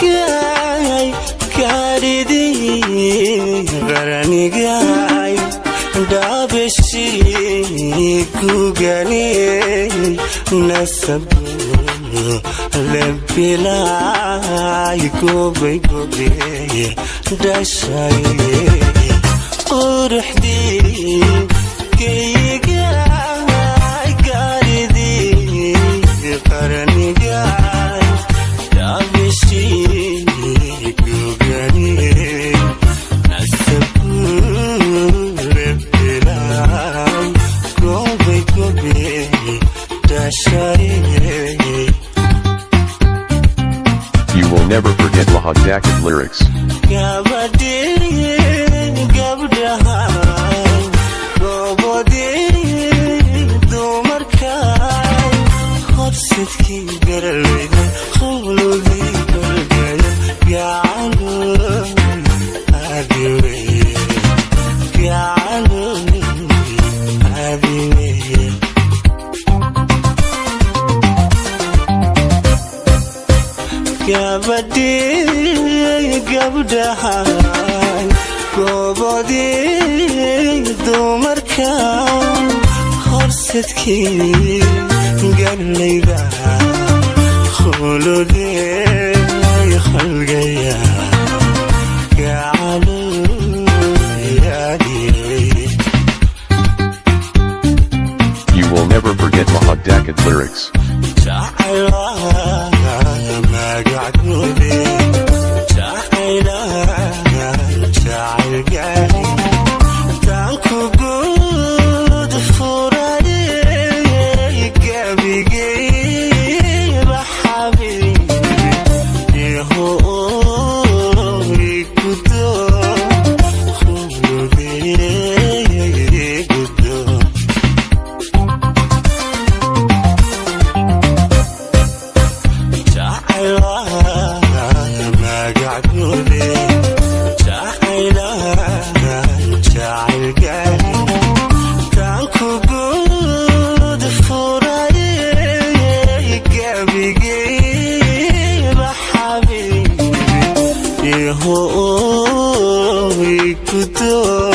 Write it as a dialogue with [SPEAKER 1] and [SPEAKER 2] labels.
[SPEAKER 1] geeyigay kaaridii qaranigay dhaabashii kuganey nasabu lebilay gobay gobay dhashay quruxdii geeyigay kaaridii qaranigay dhaabashii kuganey nasabu lebilay gobay gobay dhashay.
[SPEAKER 2] You will never forget Lahad Dakit lyrics. gabdhahan goobodii dumarkan horsadkii gallayda khuludee khalgaya You will never forget Lahad Dakit lyrics.
[SPEAKER 1] Oh,